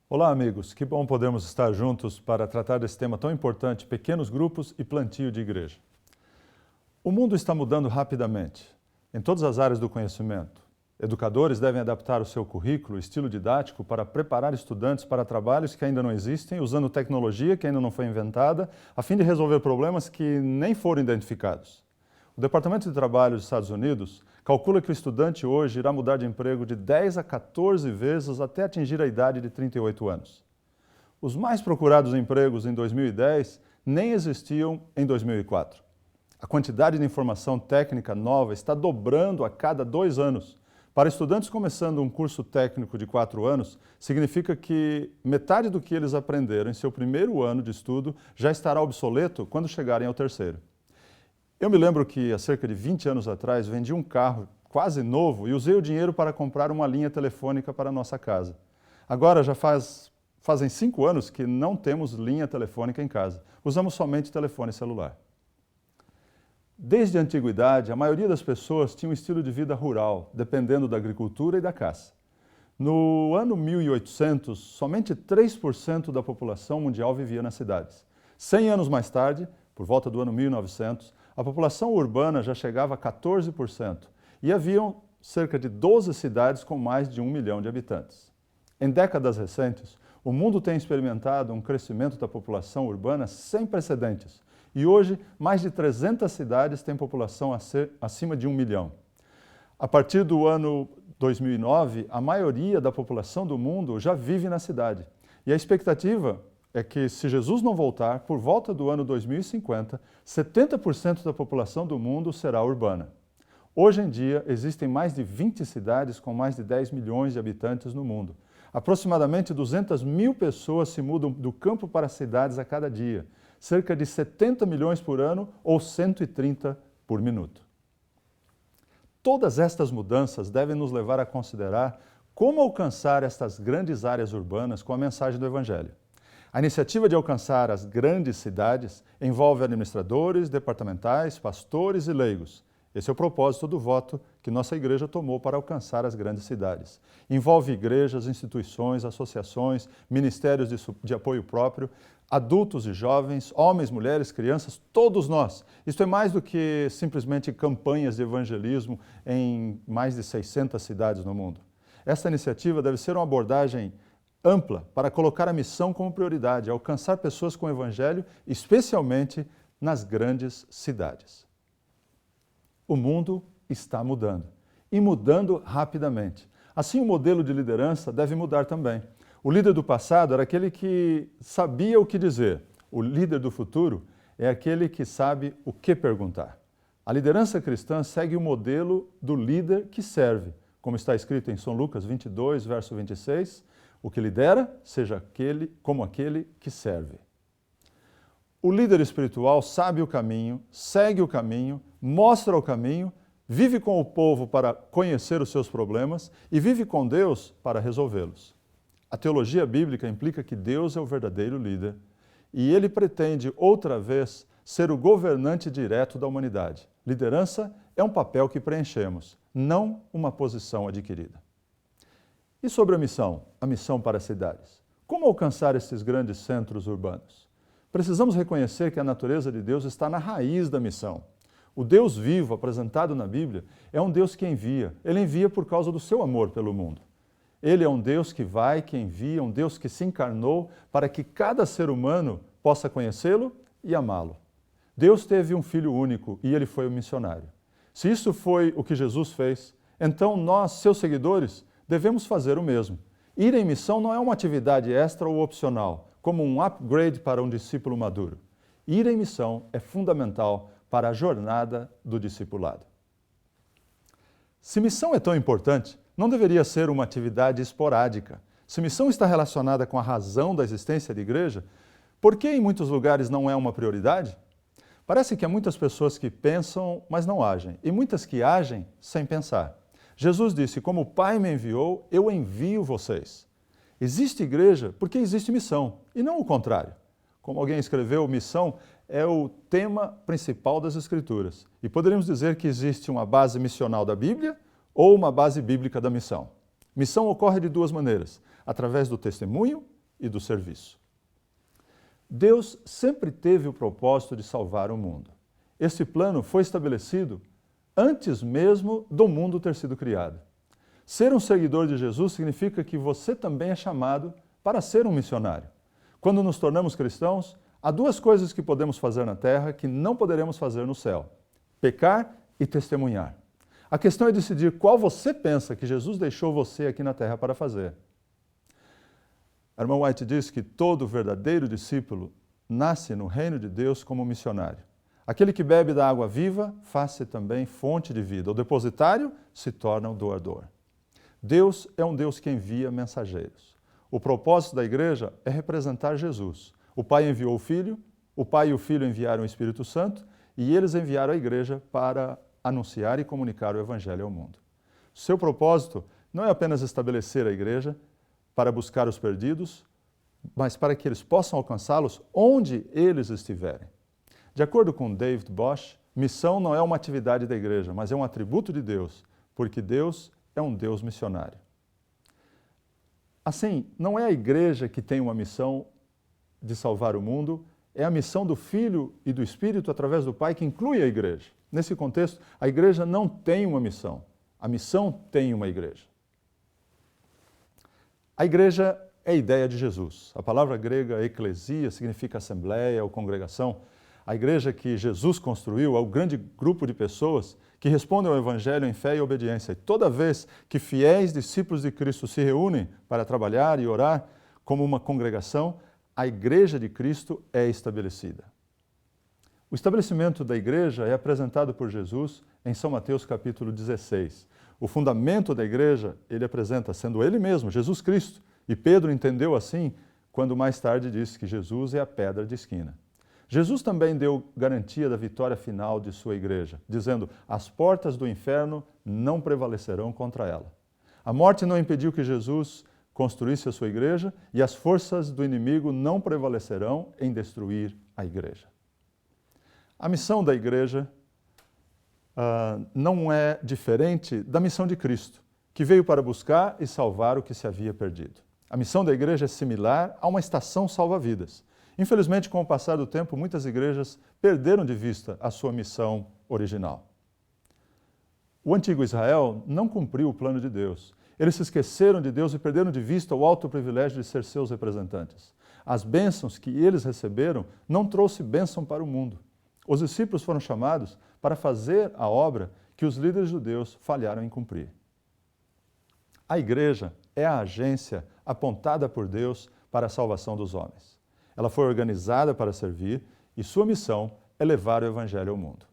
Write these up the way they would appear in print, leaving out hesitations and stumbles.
Olá, amigos. Que bom podermos estar juntos para tratar desse tema tão importante, pequenos grupos e plantio de igreja. O mundo está mudando rapidamente, em todas as áreas do conhecimento. Educadores devem adaptar o seu currículo, estilo didático, para preparar estudantes para trabalhos que ainda não existem, usando tecnologia que ainda não foi inventada, a fim de resolver problemas que nem foram identificados. O Departamento de Trabalho dos Estados Unidos calcula que o estudante hoje irá mudar de emprego de 10 a 14 vezes até atingir a idade de 38 anos. Os mais procurados empregos em 2010 nem existiam em 2004. A quantidade de informação técnica nova está dobrando a cada 2 anos. Para estudantes começando um curso técnico de 4 anos, significa que metade do que eles aprenderam em seu primeiro ano de estudo já estará obsoleto quando chegarem ao terceiro. Eu me lembro que há cerca de 20 anos atrás vendi um carro quase novo e usei o dinheiro para comprar uma linha telefônica para a nossa casa. Agora já fazem 5 anos que não temos linha telefônica em casa. Usamos somente telefone celular. Desde a antiguidade, a maioria das pessoas tinha um estilo de vida rural, dependendo da agricultura e da caça. No ano 1800, somente 3% da população mundial vivia nas cidades. 100 anos mais tarde, por volta do ano 1900, a população urbana já chegava a 14% e haviam cerca de 12 cidades com mais de 1 milhão de habitantes. Em décadas recentes, o mundo tem experimentado um crescimento da população urbana sem precedentes e hoje mais de 300 cidades têm população acima de 1 milhão. A partir do ano 2009, a maioria da população do mundo já vive na cidade e a expectativa é que, se Jesus não voltar, por volta do ano 2050, 70% da população do mundo será urbana. Hoje em dia, existem mais de 20 cidades com mais de 10 milhões de habitantes no mundo. Aproximadamente 200 mil pessoas se mudam do campo para as cidades a cada dia, cerca de 70 milhões por ano ou 130 por minuto. Todas estas mudanças devem nos levar a considerar como alcançar estas grandes áreas urbanas com a mensagem do Evangelho. A iniciativa de alcançar as grandes cidades envolve administradores, departamentais, pastores e leigos. Esse é o propósito do voto que nossa igreja tomou para alcançar as grandes cidades. Envolve igrejas, instituições, associações, ministérios de apoio próprio, adultos e jovens, homens, mulheres, crianças, todos nós. Isto é mais do que simplesmente campanhas de evangelismo em mais de 600 cidades no mundo. Esta iniciativa deve ser uma abordagem ampla para colocar a missão como prioridade, alcançar pessoas com o Evangelho, especialmente nas grandes cidades. O mundo está mudando, e mudando rapidamente. Assim, o modelo de liderança deve mudar também. O líder do passado era aquele que sabia o que dizer. O líder do futuro é aquele que sabe o que perguntar. A liderança cristã segue o modelo do líder que serve, como está escrito em São Lucas 22, verso 26, o que lidera, seja como aquele que serve. O líder espiritual sabe o caminho, segue o caminho, mostra o caminho, vive com o povo para conhecer os seus problemas e vive com Deus para resolvê-los. A teologia bíblica implica que Deus é o verdadeiro líder e ele pretende, outra vez, ser o governante direto da humanidade. Liderança é um papel que preenchemos, não uma posição adquirida. E sobre a missão para as cidades? Como alcançar esses grandes centros urbanos? Precisamos reconhecer que a natureza de Deus está na raiz da missão. O Deus vivo apresentado na Bíblia é um Deus que envia. Ele envia por causa do seu amor pelo mundo. Ele é um Deus que vai, que envia, um Deus que se encarnou para que cada ser humano possa conhecê-lo e amá-lo. Deus teve um Filho único e ele foi um missionário. Se isso foi o que Jesus fez, então nós, seus seguidores, devemos fazer o mesmo. Ir em missão não é uma atividade extra ou opcional, como um upgrade para um discípulo maduro. Ir em missão é fundamental para a jornada do discipulado. Se missão é tão importante, não deveria ser uma atividade esporádica. Se missão está relacionada com a razão da existência da igreja, por que em muitos lugares não é uma prioridade? Parece que há muitas pessoas que pensam, mas não agem, e muitas que agem sem pensar. Jesus disse, como o Pai me enviou, eu envio vocês. Existe igreja porque existe missão, e não o contrário. Como alguém escreveu, missão é o tema principal das Escrituras. E poderíamos dizer que existe uma base missional da Bíblia ou uma base bíblica da missão. Missão ocorre de duas maneiras, através do testemunho e do serviço. Deus sempre teve o propósito de salvar o mundo. Esse plano foi estabelecido antes mesmo do mundo ter sido criado. Ser um seguidor de Jesus significa que você também é chamado para ser um missionário. Quando nos tornamos cristãos, há duas coisas que podemos fazer na terra que não poderemos fazer no céu: pecar e testemunhar. A questão é decidir qual você pensa que Jesus deixou você aqui na terra para fazer. A irmã White diz que todo verdadeiro discípulo nasce no reino de Deus como missionário. Aquele que bebe da água viva faz-se também fonte de vida. O depositário se torna o doador. Deus é um Deus que envia mensageiros. O propósito da igreja é representar Jesus. O Pai enviou o Filho, o Pai e o Filho enviaram o Espírito Santo e eles enviaram a igreja para anunciar e comunicar o Evangelho ao mundo. Seu propósito não é apenas estabelecer a igreja para buscar os perdidos, mas para que eles possam alcançá-los onde eles estiverem. De acordo com David Bosch, missão não é uma atividade da igreja, mas é um atributo de Deus, porque Deus é um Deus missionário. Assim, não é a igreja que tem uma missão de salvar o mundo, é a missão do Filho e do Espírito através do Pai que inclui a igreja. Nesse contexto, a igreja não tem uma missão, a missão tem uma igreja. A igreja é a ideia de Jesus. A palavra grega eclesia significa assembleia ou congregação. A igreja que Jesus construiu é o grande grupo de pessoas que respondem ao Evangelho em fé e obediência. E toda vez que fiéis discípulos de Cristo se reúnem para trabalhar e orar como uma congregação, a igreja de Cristo é estabelecida. O estabelecimento da igreja é apresentado por Jesus em São Mateus capítulo 16. O fundamento da igreja ele apresenta sendo ele mesmo, Jesus Cristo. E Pedro entendeu assim quando mais tarde disse que Jesus é a pedra de esquina. Jesus também deu garantia da vitória final de sua igreja, dizendo: as portas do inferno não prevalecerão contra ela. A morte não impediu que Jesus construísse a sua igreja e as forças do inimigo não prevalecerão em destruir a igreja. A missão da igreja não é diferente da missão de Cristo, que veio para buscar e salvar o que se havia perdido. A missão da igreja é similar a uma estação salva-vidas. Infelizmente, com o passar do tempo, muitas igrejas perderam de vista a sua missão original. O antigo Israel não cumpriu o plano de Deus. Eles se esqueceram de Deus e perderam de vista o alto privilégio de ser seus representantes. As bênçãos que eles receberam não trouxe bênção para o mundo. Os discípulos foram chamados para fazer a obra que os líderes judeus falharam em cumprir. A igreja é a agência apontada por Deus para a salvação dos homens. Ela foi organizada para servir e sua missão é levar o Evangelho ao mundo.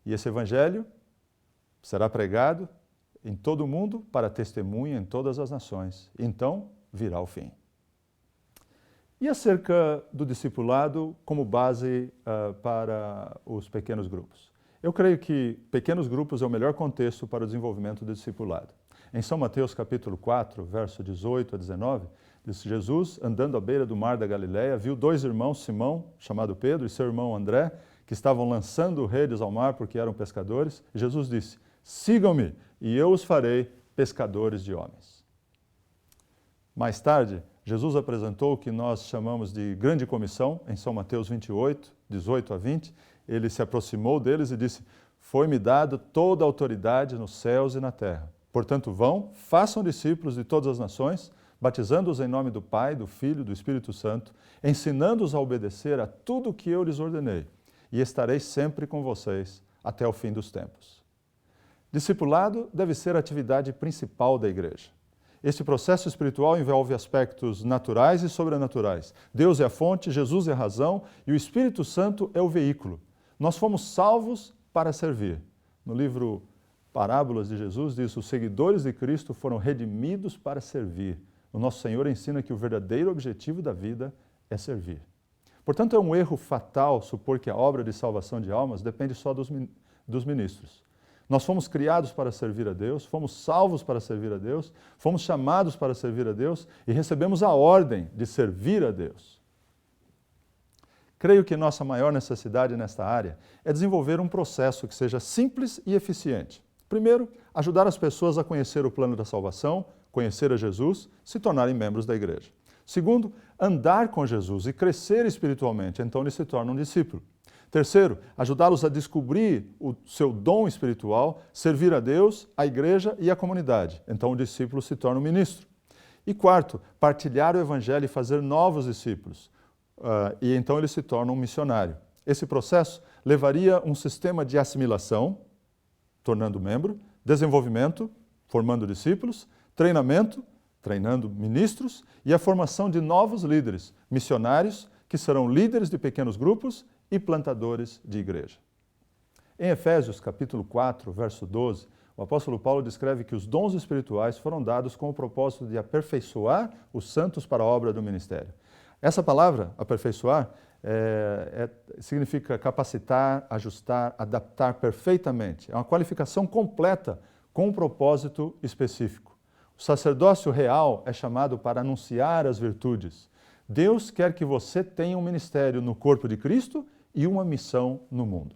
E esse Evangelho será pregado em todo o mundo para testemunha em todas as nações. Então virá o fim. E acerca do discipulado como base para os pequenos grupos? Eu creio que pequenos grupos é o melhor contexto para o desenvolvimento do discipulado. Em São Mateus capítulo 4, verso 18 a 19, diz: Jesus, andando à beira do mar da Galileia, viu dois irmãos, Simão, chamado Pedro, e seu irmão André, que estavam lançando redes ao mar porque eram pescadores. E Jesus disse: sigam-me, e eu os farei pescadores de homens. Mais tarde, Jesus apresentou o que nós chamamos de grande comissão, em São Mateus 28, 18 a 20. Ele se aproximou deles e disse: foi-me dado toda a autoridade nos céus e na terra. Portanto, vão, façam discípulos de todas as nações, batizando-os em nome do Pai, do Filho e do Espírito Santo, ensinando-os a obedecer a tudo o que eu lhes ordenei, e estarei sempre com vocês até o fim dos tempos. Discipulado deve ser a atividade principal da igreja. Este processo espiritual envolve aspectos naturais e sobrenaturais. Deus é a fonte, Jesus é a razão e o Espírito Santo é o veículo. Nós fomos salvos para servir. No livro Parábolas de Jesus diz: os seguidores de Cristo foram redimidos para servir. O nosso Senhor ensina que o verdadeiro objetivo da vida é servir. Portanto, é um erro fatal supor que a obra de salvação de almas depende só dos ministros. Nós fomos criados para servir a Deus, fomos salvos para servir a Deus, fomos chamados para servir a Deus e recebemos a ordem de servir a Deus. Creio que nossa maior necessidade nesta área é desenvolver um processo que seja simples e eficiente. Primeiro, ajudar as pessoas a conhecer o plano da salvação, conhecer a Jesus, se tornarem membros da igreja. Segundo, andar com Jesus e crescer espiritualmente, então ele se torna um discípulo. Terceiro, ajudá-los a descobrir o seu dom espiritual, servir a Deus, a igreja e a comunidade. Então o discípulo se torna um ministro. E quarto, partilhar o evangelho e fazer novos discípulos. E então ele se torna um missionário. Esse processo levaria um sistema de assimilação, tornando membro, desenvolvimento, formando discípulos, treinamento, treinando ministros, e a formação de novos líderes, missionários, que serão líderes de pequenos grupos e plantadores de igreja. Em Efésios capítulo 4, verso 12, o apóstolo Paulo descreve que os dons espirituais foram dados com o propósito de aperfeiçoar os santos para a obra do ministério. Essa palavra, aperfeiçoar, significa capacitar, ajustar, adaptar perfeitamente. É uma qualificação completa com um propósito específico. O sacerdócio real é chamado para anunciar as virtudes. Deus quer que você tenha um ministério no corpo de Cristo e uma missão no mundo.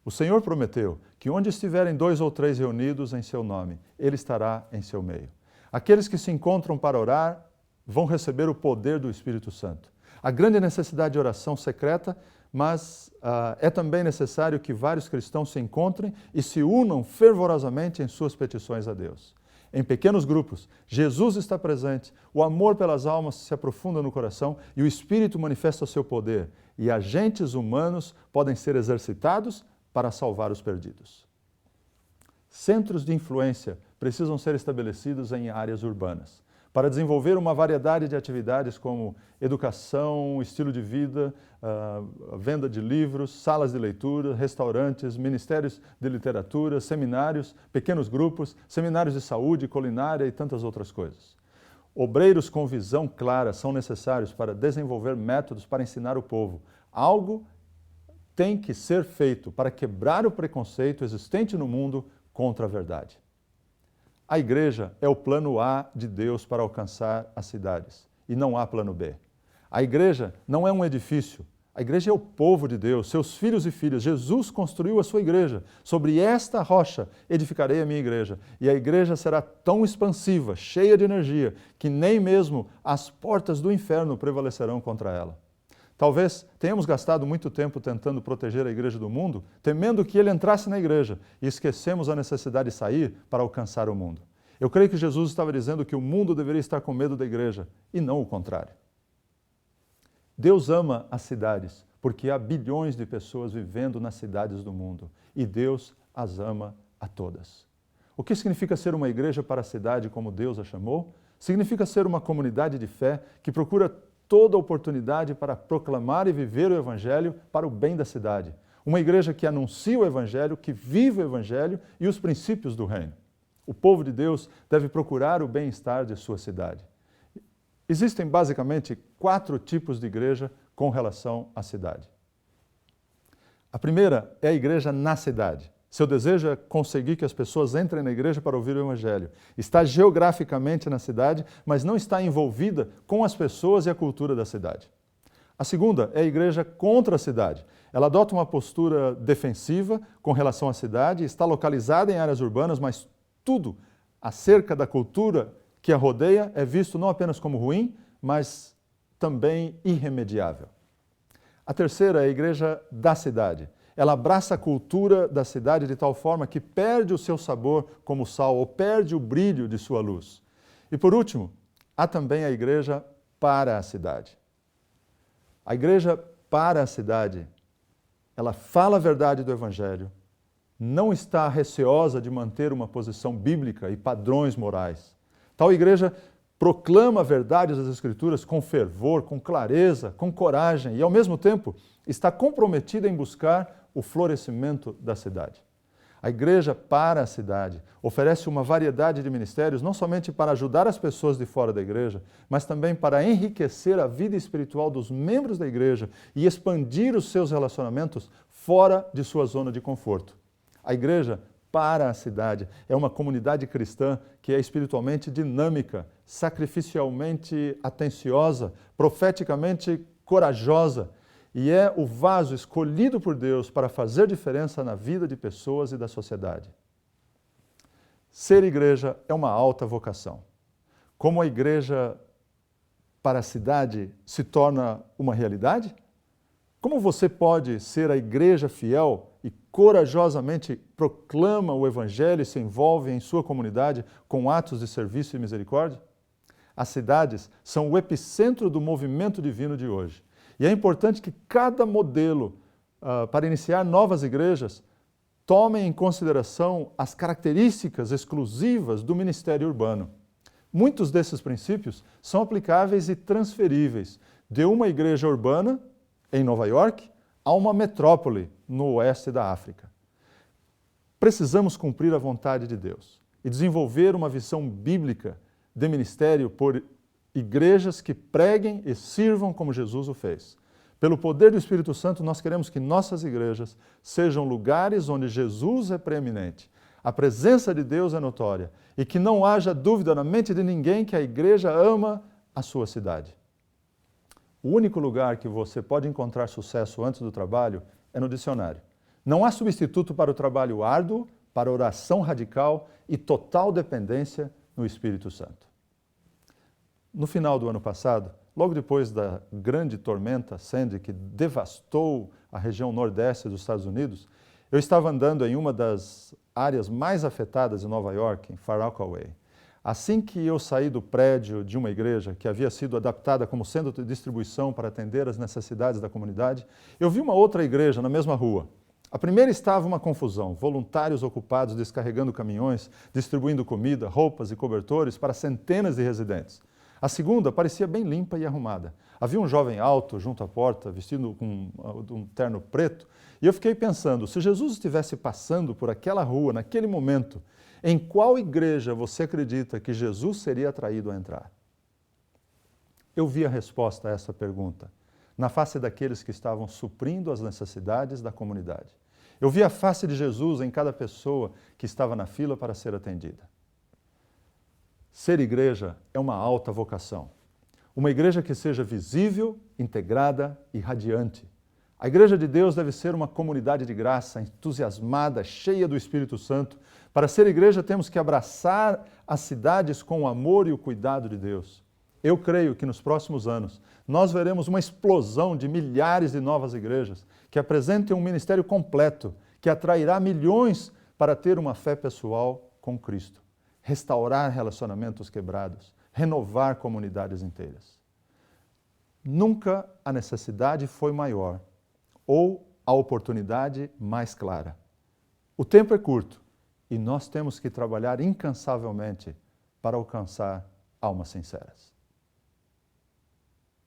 O Senhor prometeu que onde estiverem 2 ou 3 reunidos em seu nome, Ele estará em seu meio. Aqueles que se encontram para orar vão receber o poder do Espírito Santo. Há grande necessidade de oração secreta, mas é também necessário que vários cristãos se encontrem e se unam fervorosamente em suas petições a Deus. Em pequenos grupos, Jesus está presente, o amor pelas almas se aprofunda no coração e o Espírito manifesta o seu poder, e agentes humanos podem ser exercitados para salvar os perdidos. Centros de influência precisam ser estabelecidos em áreas urbanas, para desenvolver uma variedade de atividades como educação, estilo de vida, venda de livros, salas de leitura, restaurantes, ministérios de literatura, seminários, pequenos grupos, seminários de saúde, culinária e tantas outras coisas. Obreiros com visão clara são necessários para desenvolver métodos para ensinar o povo. Algo tem que ser feito para quebrar o preconceito existente no mundo contra a verdade. A igreja é o plano A de Deus para alcançar as cidades, e não há plano B. A igreja não é um edifício, a igreja é o povo de Deus, seus filhos e filhas. Jesus construiu a sua igreja. Sobre esta rocha edificarei a minha igreja. E a igreja será tão expansiva, cheia de energia, que nem mesmo as portas do inferno prevalecerão contra ela. Talvez tenhamos gastado muito tempo tentando proteger a igreja do mundo, temendo que ele entrasse na igreja, e esquecemos a necessidade de sair para alcançar o mundo. Eu creio que Jesus estava dizendo que o mundo deveria estar com medo da igreja, e não o contrário. Deus ama as cidades, porque há bilhões de pessoas vivendo nas cidades do mundo, e Deus as ama a todas. O que significa ser uma igreja para a cidade como Deus a chamou? Significa ser uma comunidade de fé que procura toda oportunidade para proclamar e viver o Evangelho para o bem da cidade. Uma igreja que anuncia o Evangelho, que vive o Evangelho e os princípios do reino. O povo de Deus deve procurar o bem-estar de sua cidade. Existem basicamente 4 tipos de igreja com relação à cidade. A primeira é a igreja na cidade. Seu desejo é conseguir que as pessoas entrem na igreja para ouvir o Evangelho. Está geograficamente na cidade, mas não está envolvida com as pessoas e a cultura da cidade. A segunda é a igreja contra a cidade. Ela adota uma postura defensiva com relação à cidade, está localizada em áreas urbanas, mas tudo acerca da cultura que a rodeia é visto não apenas como ruim, mas também irremediável. A terceira é a igreja da cidade. Ela abraça a cultura da cidade de tal forma que perde o seu sabor como sal ou perde o brilho de sua luz. E por último, há também a igreja para a cidade. A igreja para a cidade, ela fala a verdade do Evangelho, não está receosa de manter uma posição bíblica e padrões morais. Tal igreja proclama a verdade das Escrituras com fervor, com clareza, com coragem e, ao mesmo tempo, está comprometida em buscar o florescimento da cidade. A igreja para a cidade oferece uma variedade de ministérios, não somente para ajudar as pessoas de fora da igreja, mas também para enriquecer a vida espiritual dos membros da igreja e expandir os seus relacionamentos fora de sua zona de conforto. A igreja para a cidade é uma comunidade cristã que é espiritualmente dinâmica, sacrificialmente atenciosa, profeticamente corajosa, e é o vaso escolhido por Deus para fazer diferença na vida de pessoas e da sociedade. Ser igreja é uma alta vocação. Como a igreja para a cidade se torna uma realidade? Como você pode ser a igreja fiel e corajosamente proclama o Evangelho e se envolve em sua comunidade com atos de serviço e misericórdia? As cidades são o epicentro do movimento divino de hoje. E é importante que cada modelo para iniciar novas igrejas tome em consideração as características exclusivas do ministério urbano. Muitos desses princípios são aplicáveis e transferíveis de uma igreja urbana, em Nova York, a uma metrópole no oeste da África. Precisamos cumprir a vontade de Deus e desenvolver uma visão bíblica de ministério por igrejas que preguem e sirvam como Jesus o fez. Pelo poder do Espírito Santo, nós queremos que nossas igrejas sejam lugares onde Jesus é preeminente, a presença de Deus é notória e que não haja dúvida na mente de ninguém que a igreja ama a sua cidade. O único lugar que você pode encontrar sucesso antes do trabalho é no dicionário. Não há substituto para o trabalho árduo, para a oração radical e total dependência no Espírito Santo. No final do ano passado, logo depois da grande tormenta Sandy que devastou a região nordeste dos Estados Unidos, eu estava andando em uma das áreas mais afetadas de Nova York, em Far Rockaway. Assim que eu saí do prédio de uma igreja que havia sido adaptada como centro de distribuição para atender às necessidades da comunidade, eu vi uma outra igreja na mesma rua. A primeira estava uma confusão, voluntários ocupados descarregando caminhões, distribuindo comida, roupas e cobertores para centenas de residentes. A segunda parecia bem limpa e arrumada. Havia um jovem alto junto à porta, vestido com um terno preto, e eu fiquei pensando, se Jesus estivesse passando por aquela rua naquele momento, em qual igreja você acredita que Jesus seria atraído a entrar? Eu vi a resposta a essa pergunta na face daqueles que estavam suprindo as necessidades da comunidade. Eu vi a face de Jesus em cada pessoa que estava na fila para ser atendida. Ser igreja é uma alta vocação. Uma igreja que seja visível, integrada e radiante. A igreja de Deus deve ser uma comunidade de graça, entusiasmada, cheia do Espírito Santo. Para ser igreja temos que abraçar as cidades com o amor e o cuidado de Deus. Eu creio que nos próximos anos nós veremos uma explosão de milhares de novas igrejas que apresentem um ministério completo, que atrairá milhões para ter uma fé pessoal com Cristo, restaurar relacionamentos quebrados, renovar comunidades inteiras. Nunca a necessidade foi maior ou a oportunidade mais clara. O tempo é curto e nós temos que trabalhar incansavelmente para alcançar almas sinceras.